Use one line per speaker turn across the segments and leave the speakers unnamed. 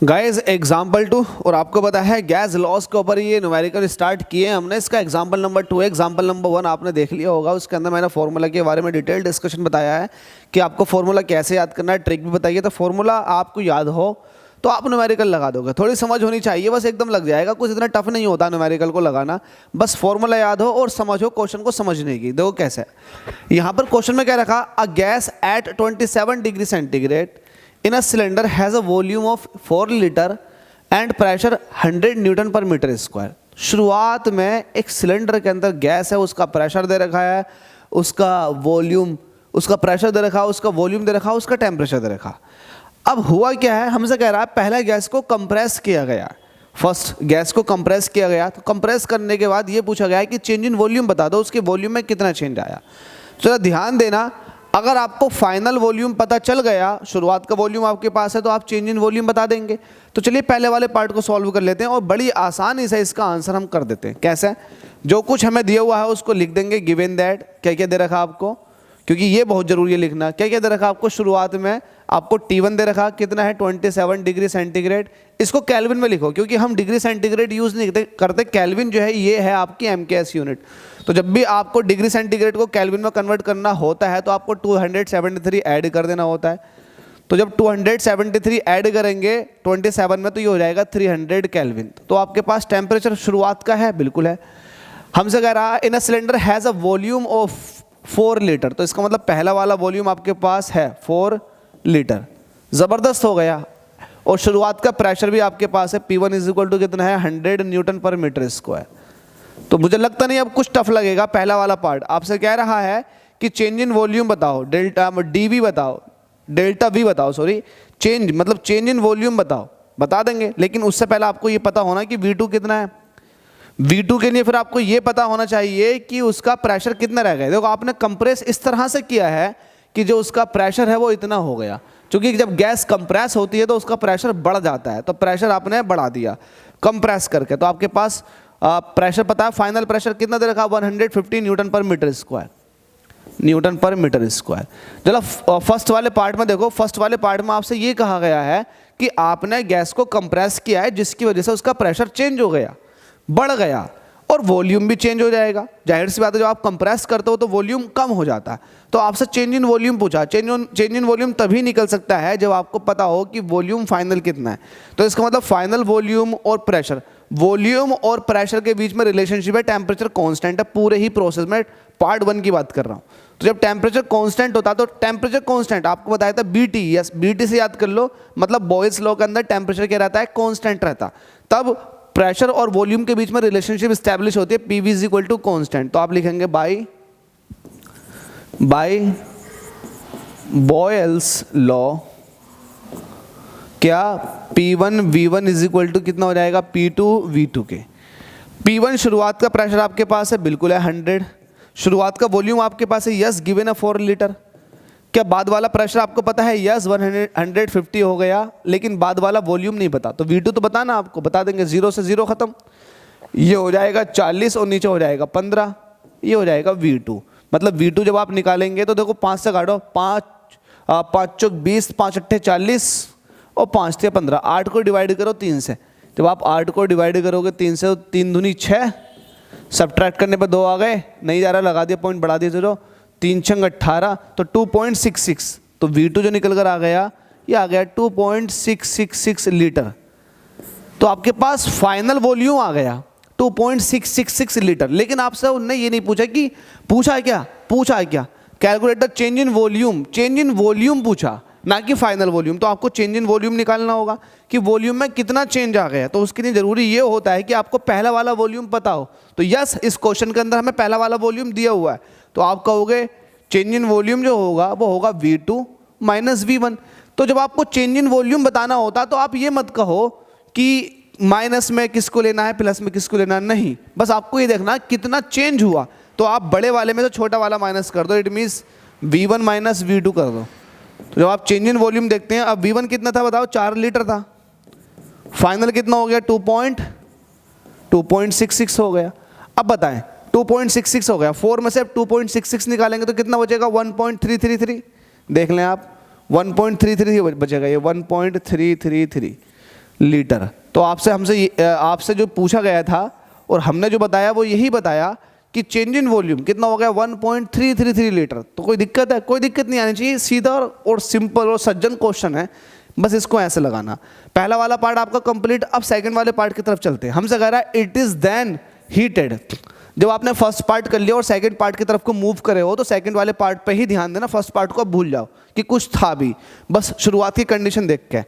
Guys example 2 और आपको पता है गैस लॉस के ऊपर ये न्यूमेरिकल स्टार्ट किए हैं हमने। इसका एग्जाम्पल नंबर 2 है। एग्जाम्पल नंबर 1 आपने देख लिया होगा, उसके अंदर मैंने फार्मूला के बारे में डिटेल डिस्कशन बताया है कि आपको फार्मूला कैसे याद करना है, ट्रिक भी बताइए। तो फार्मूला आपको याद हो तो आप न्यूमेरिकल लगा दोगे, थोड़ी समझ होनी चाहिए, बस एकदम लग जाएगा। कुछ इतना टफ नहीं होता न्यूमेरिकल को लगाना, बस फार्मूला याद हो और समझ हो क्वेश्चन को समझने की। देखो कैसे यहाँ पर क्वेश्चन में क्या रखा, a gas at 27 degree centigrade in a cylinder has a volume of 4 liter and pressure 100 Newton पर मीटर स्क्वायर। शुरुआत में एक सिलेंडर के अंदर गैस है, उसका प्रेशर दे रखा है, उसका वॉल्यूम, उसका प्रेशर दे रखा है, उसका वॉल्यूम दे रखा है, उसका टेम्परेचर दे रखा। अब हुआ क्या है, हमसे कह रहा है पहला गैस को कंप्रेस किया गया, फर्स्ट गैस को कंप्रेस किया गया। तो कंप्रेस करने के बाद ये पूछा गया है कि चेंज इन वॉल्यूम बता दो, उसके वॉल्यूम में कितना चेंज आया। तो ध्यान देना, अगर आपको फाइनल वॉल्यूम पता चल गया, शुरुआत का वॉल्यूम आपके पास है, तो आप चेंज इन वॉल्यूम बता देंगे। तो चलिए पहले वाले पार्ट को सॉल्व कर लेते हैं और बड़ी आसानी से इसका आंसर हम कर देते हैं। कैसे, जो कुछ हमें दिया हुआ है उसको लिख देंगे, गिवन दैट क्या क्या दे रखा आपको, क्योंकि ये बहुत जरूरी है लिखना। क्या क्या दे रखा आपको, शुरुआत में आपको T1 दे रखा, कितना है 27 डिग्री सेंटीग्रेड। इसको केल्विन में लिखो, क्योंकि हम डिग्री सेंटीग्रेड यूज नहीं करते, केल्विन जो है ये है आपकी MKS यूनिट। तो जब भी आपको डिग्री सेंटीग्रेड को केल्विन में कन्वर्ट करना होता है तो आपको 273 ऐड कर देना होता है। तो जब 273 ऐड करेंगे 27 में तो ये हो जाएगा 300 केल्विन। तो आपके पास टेम्परेचर शुरुआत का है, बिल्कुल है। हमसे कह रहा है in a cylinder has a volume of 4 litre, तो इसका मतलब पहला वाला वॉल्यूम आपके पास है 4 लीटर, ज़बरदस्त हो गया। और शुरुआत का प्रेशर भी आपके पास है, P1 इज इक्वल टू कितना है 100 न्यूटन पर मीटर स्क्वायर। तो मुझे लगता नहीं अब कुछ टफ लगेगा। पहला वाला पार्ट आपसे कह रहा है कि चेंज इन वॉल्यूम बताओ, डेल्टा DV बताओ, डेल्टा V बताओ, सॉरी चेंज मतलब चेंज इन वॉल्यूम बताओ, बता देंगे। लेकिन उससे पहले आपको ये पता होना कि V2 कितना है। V2 के लिए फिर आपको ये पता होना चाहिए कि उसका प्रेशर कितना रह गया। देखो आपने कंप्रेस इस तरह से किया है कि जो उसका प्रेशर है वो इतना हो गया, क्योंकि जब गैस कंप्रेस होती है तो उसका प्रेशर बढ़ जाता है, तो प्रेशर आपने बढ़ा दिया कंप्रेस करके। तो आपके पास प्रेशर पता है, फाइनल प्रेशर कितना दे रखा 150 न्यूटन पर मीटर स्क्वायर, न्यूटन पर मीटर स्क्वायर। चलो फर्स्ट वाले पार्ट में देखो, फर्स्ट वाले पार्ट में आपसे ये कहा गया है कि आपने गैस को कंप्रेस किया है जिसकी वजह से उसका प्रेशर चेंज हो गया, बढ़ गया, और वॉल्यूम भी चेंज हो जाएगा। जाहिर सी बात है, जब आप कंप्रेस करते हो तो वॉल्यूम कम हो जाता है। तो आपसे चेंज इन वॉल्यूम पूछा। चेंज इन वॉल्यूम तभी निकल सकता है जब आपको पता हो कि वॉल्यूम फाइनल कितना है। तो इसका मतलब फाइनल वॉल्यूम और प्रेशर, वॉल्यूम और प्रेशर के बीच में रिलेशनशिप है, टेम्परेचर कांस्टेंट है। पूरे ही प्रोसेस में पार्ट 1 की बात कर रहा हूँ। तो जब टेम्परेचर कांस्टेंट होता है तो टेम्परेचर कांस्टेंट आपको बताया था BT, यस BT से याद कर लो, मतलब बॉयल्स लॉ के अंदर टेम्परेचर क्या रहता है, कांस्टेंट रहता। तब प्रेशर और वॉल्यूम के बीच में रिलेशनशिप स्टैब्लिश होती है, PV is equal to constant. तो आप लिखेंगे बाय बॉयल्स लॉ क्या P1 V1 is equal to कितना हो जाएगा P2 V2 के। P1 शुरुआत का प्रेशर आपके पास है, बिल्कुल है 100। शुरुआत का वॉल्यूम आपके पास है, यस गिवन है 4 लीटर। क्या बाद वाला प्रेशर आपको पता है, यस 150 हो गया, लेकिन बाद वाला वॉल्यूम नहीं पता। तो V2 तो बताना, आपको बता देंगे, 0 से 0 खत्म, ये हो जाएगा 40 और नीचे हो जाएगा 15, ये हो जाएगा V2। मतलब V2 जब आप निकालेंगे तो देखो 5 से काटो, 5 चौक 20, 5 अट्ठे 40 और 5 थे 15, 8 को डिवाइड करो 3 से। जब आप 8 को डिवाइड करोगे 3 से, 3 दूनी 6, सब्ट्रैक्ट करने पर 2 आ गए, नहीं जा रहा लगा दिया, पॉइंट बढ़ा दिया 0, 3 छंग 18, तो 2.66। तो V2 जो निकल कर आ गया, ये आ गया 2.666 लीटर। तो आपके पास फाइनल वॉल्यूम आ गया 2.666 लीटर। लेकिन आपसे उनने ये नहीं पूछा कि पूछा क्या कैलकुलेटर चेंज इन वॉल्यूम पूछा, ना कि फाइनल वॉल्यूम। तो आपको चेंज इन वॉल्यूम निकालना होगा कि वॉल्यूम में कितना चेंज आ गया। तो उसके लिए जरूरी ये होता है कि आपको पहला वाला वॉल्यूम पता हो। तो यस, इस क्वेश्चन के अंदर हमें पहला वाला वॉल्यूम दिया हुआ है, तो आप कहोगे चेंज इन वॉल्यूम जो होगा वो होगा V2 माइनस V1। तो जब आपको चेंज इन वॉल्यूम बताना होता तो आप ये मत कहो कि माइनस में किसको लेना है, प्लस में किसको लेना है, नहीं, बस आपको ये देखना कितना चेंज हुआ। तो आप बड़े वाले में से छोटा वाला माइनस कर दो, it means V1 minus V2 कर दो। तो जब आप चेंज इन वॉल्यूम देखते हैं, अब V1 कितना था बताओ, 4 लीटर था, फाइनल कितना हो गया 2.66 हो गया। अब बताएं 2.66 हो गया, 4 में से अब 2.66 निकालेंगे तो कितना बचेगा 1.333। देख लें आप 1.33 बचेगा, ये 1.333। लीटर। तो आपसे जो पूछा गया था और हमने जो बताया वो यही बताया कि चेंज इन वॉल्यूम कितना हो गया 1.333 लीटर। तो कोई दिक्कत है? कोई दिक्कत नहीं आनी चाहिए, सीधा और सिंपल और सज्जन क्वेश्चन है, बस इसको ऐसे लगाना। पहला वाला पार्ट आपका कंप्लीट। अब सेकंड वाले पार्ट की तरफ चलते हैं। हमसे कह रहा है इट इज देन हीटेड। जब आपने फर्स्ट पार्ट कर लिया और सेकंड पार्ट की तरफ को मूव करे हो तो सेकंड वाले पार्ट पे ही ध्यान देना, फर्स्ट पार्ट को अब भूल जाओ कि कुछ था भी, बस शुरुआत की कंडीशन देख के।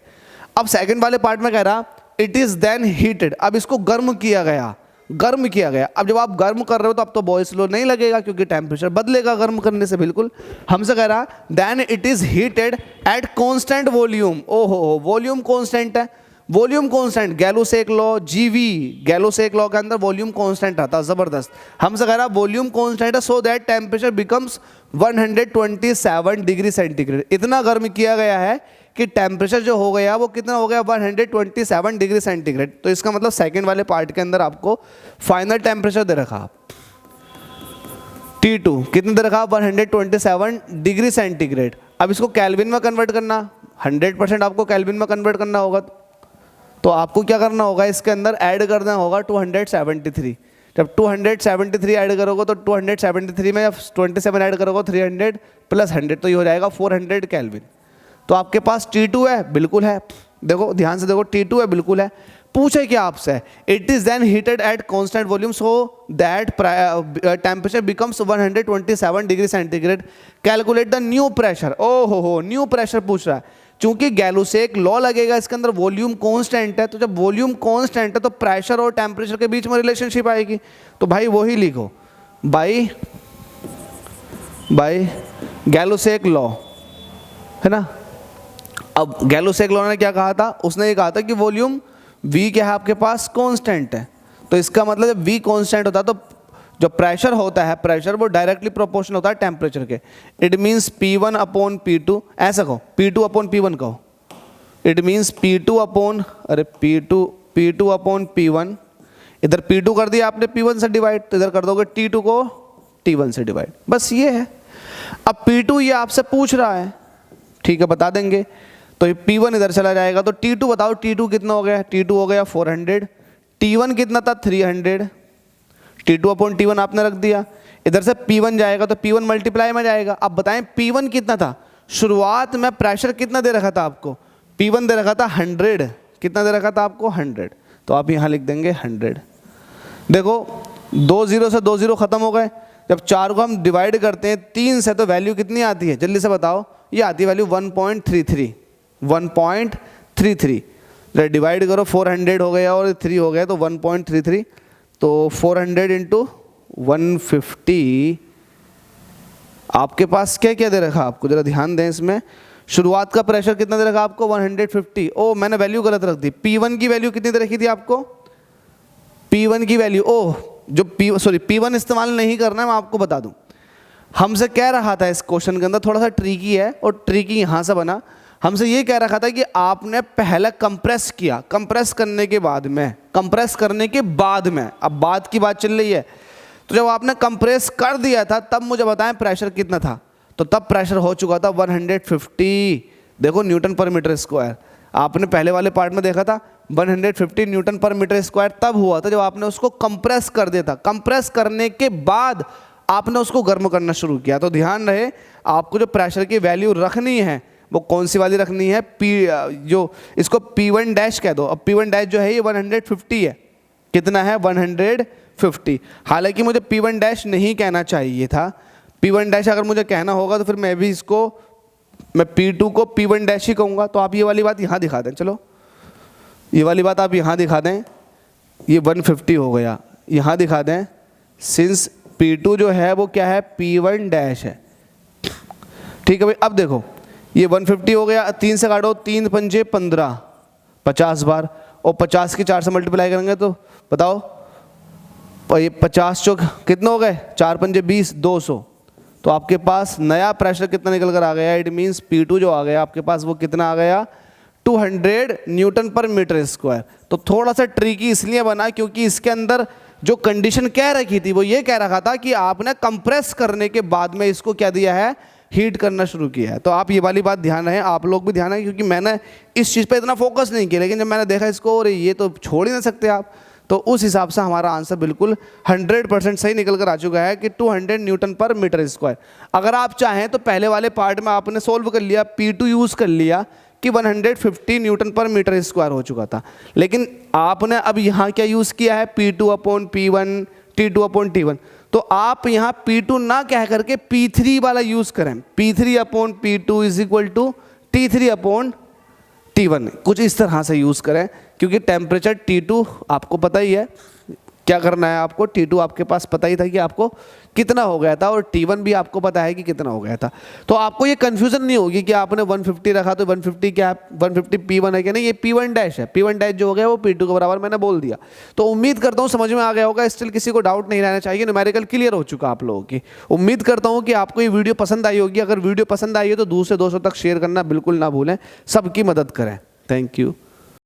अब सेकंड वाले पार्ट में कह रहा इट इज देन हीटेड, अब इसको गर्म किया गया, गर्म किया गया। अब जब आप गर्म कर रहे हो तो अब तो बॉयल्स लॉ नहीं लगेगा क्योंकि टेम्परेचर बदलेगा गर्म करने से। बिल्कुल हमसे कह रहा then it is heated at constant volume. ओहो, वॉल्यूम कांस्टेंट है, volume constant, Gay Lussac law, GV, Gay Lussac law के अंदर वॉल्यूम कांस्टेंट आता है, जबरदस्त। हमसे कह रहा वॉल्यूम कांस्टेंट है सो that temperature becomes 127 degree centigrade. इतना गर्म किया गया है कि टेम्परेचर जो हो गया वो कितना हो गया 127 डिग्री सेंटीग्रेड। तो इसका मतलब सेकंड वाले पार्ट के अंदर आपको फाइनल टेम्परेचर दे रखा T2 कितना दे रखा 127 डिग्री सेंटीग्रेड। अब इसको केल्विन में कन्वर्ट करना, 100% आपको केल्विन में कन्वर्ट करना होगा। तो आपको क्या करना होगा, इसके अंदर ऐड करना होगा 273। जब 273 ऐड करोगे तो 273 में 27 ऐड करोगे 300 प्लस 100 तो ये हो जाएगा 400 केल्विन। तो आपके पास T2 है, बिल्कुल है। देखो ध्यान से देखो, T2 है, बिल्कुल है। पूछे क्या आपसे, it is then heated at constant volume so that temperature becomes 127 degree centigrade, calculate the new pressure. ओहो, न्यू प्रेशर पूछ रहा है। चूंकि गैलोसेक लॉ लगेगा इसके अंदर, वॉल्यूम कांस्टेंट है, तो जब वॉल्यूम कांस्टेंट है तो प्रेशर और टेम्परेचर के बीच में रिलेशनशिप आएगी। तो भाई वही लिखो, बाई गैलोसेक लॉ, है ना। अब गैलोसेक लॉ ने क्या कहा था, उसने ये कहा था कि वॉल्यूम V क्या है आपके पास, कांस्टेंट है। तो इसका मतलब जब V कांस्टेंट होता है तो जो प्रेशर होता है, प्रेशर वो डायरेक्टली प्रोपोर्शनल होता है टेम्परेचर के। It means P1 upon P2, ऐसा कहो, P2 अपॉन P1 कहो। It means P2 upon P1, इधर P2 कर दिया आपने P1 से डिवाइड, तो इधर कर दोगे T2 को T1 से डिवाइड, बस ये है। अब P2 ये आपसे पूछ रहा है, ठीक है, बता देंगे। तो ये P1 इधर चला जाएगा, तो T2 बताओ, T2 कितना हो गया, T2 हो गया 400, T1 कितना था 300, T2 अपॉन T1 आपने रख दिया। इधर से P1 जाएगा तो P1 मल्टीप्लाई में जाएगा। अब बताएं P1 कितना था, शुरुआत में प्रेशर कितना दे रखा था आपको, P1 दे रखा था 100, कितना दे रखा था आपको 100, तो आप यहाँ लिख देंगे 100। देखो 2 0 से 2 0 खत्म हो गए। जब 4 को हम डिवाइड करते हैं 3 से तो वैल्यू कितनी आती है, जल्दी से बताओ, ये आती है वैल्यू 1.33। डिवाइड करो, 400 हो गया और 3 हो गया तो 1.33, तो 400 इंटू 150 आपके पास क्या क्या दे रखा आपको, जरा ध्यान दें इसमें। शुरुआत का प्रेशर कितना दे रखा आपको 150। ओ मैंने वैल्यू गलत रख दी, P1 की वैल्यू कितनी दे रखी थी आपको, P1 की वैल्यू, P1 इस्तेमाल नहीं करना है, मैं आपको बता दूं। हमसे कह रहा था इस क्वेश्चन के अंदर, थोड़ा सा ट्रिकी है और ट्रिकी यहाँ से बना। हमसे ये कह रखा था कि आपने पहले कंप्रेस किया, कंप्रेस करने के बाद में, अब बाद की बात चल रही है, तो जब आपने कंप्रेस कर दिया था तब मुझे बताएं प्रेशर कितना था, तो तब प्रेशर हो चुका था 150। देखो न्यूटन पर मीटर स्क्वायर, आपने पहले वाले पार्ट में देखा था 150 न्यूटन पर मीटर स्क्वायर तब हुआ था जब आपने उसको कंप्रेस कर दिया था। कंप्रेस करने के बाद आपने उसको गर्म करना शुरू किया। तो ध्यान रहे, आपको जो प्रेशर की वैल्यू रखनी है वो कौन सी वाली रखनी है, जो इसको P1 डैश कह दो। अब P1 डैश जो है ये 150 है, कितना है 150। हालांकि मुझे P1 डैश नहीं कहना चाहिए था, P1 डैश अगर मुझे कहना होगा तो फिर मैं P2 को P1 डैश ही कहूँगा। तो आप ये वाली बात यहाँ दिखा दें, चलो ये वाली बात आप यहाँ दिखा दें, ये 150 हो गया, यहाँ दिखा दें, सिंस P2 जो है वो क्या है P1 डैश है, ठीक है भाई। अब देखो ये 150 हो गया, 3 से काटो, 3 पंजे 15, 50 बार, और 50 की 4 से मल्टीप्लाई करेंगे तो बताओ, ये 50 चौक कितने हो गए, 4 पंजे 20, 200। तो आपके पास नया प्रेशर कितना निकल कर आ गया, इट मीन्स P2 जो आ गया आपके पास वो कितना आ गया 200 न्यूटन पर मीटर स्क्वायर। तो थोड़ा सा ट्रिकी इसलिए बना क्योंकि इसके अंदर जो कंडीशन कह रखी थी वो ये कह रखा था कि आपने कंप्रेस करने के बाद में इसको क्या दिया है, हीट करना शुरू किया है। तो आप ये वाली बात ध्यान रहे, आप लोग भी ध्यान रहे, क्योंकि मैंने इस चीज़ पे इतना फोकस नहीं किया, लेकिन जब मैंने देखा इसको और ये तो छोड़ ही नहीं सकते आप, तो उस हिसाब से हमारा आंसर बिल्कुल 100% सही निकल कर आ चुका है कि 200 न्यूटन पर मीटर स्क्वायर। अगर आप चाहें तो पहले वाले पार्ट में आपने सोल्व कर लिया, P2 यूज़ कर लिया कि 150 न्यूटन पर मीटर स्क्वायर हो चुका था, लेकिन आपने अब यहाँ क्या यूज़ किया है, P2/P1 T2/T1। तो आप यहाँ P2 ना कह करके P3 वाला यूज़ करें, P3/P2 is equal to T3/T1, कुछ इस तरह से यूज़ करें, क्योंकि टेम्परेचर T2 आपको पता ही है क्या करना है आपको। T2 आपके पास पता ही था कि आपको कितना हो गया था, और T1 भी आपको पता है कि कितना हो गया था। तो आपको ये कन्फ्यूज़न नहीं होगी कि आपने 150 रखा तो 150 क्या, 150 P1 है कि नहीं, ये P1 डैश है। P1 डैश जो हो गया वो P2 के बराबर मैंने बोल दिया। तो उम्मीद करता हूँ समझ में आ गया होगा, स्टिल किसी को डाउट नहीं रहना चाहिए, न्यूमेरिकल क्लियर हो चुका आप लोगों की। उम्मीद करता हूँ कि आपको ये वीडियो पसंद आई होगी। अगर वीडियो पसंद आई है तो दूसरे दोस्तों तक शेयर करना बिल्कुल ना भूलें, सबकी मदद करें। Thank you.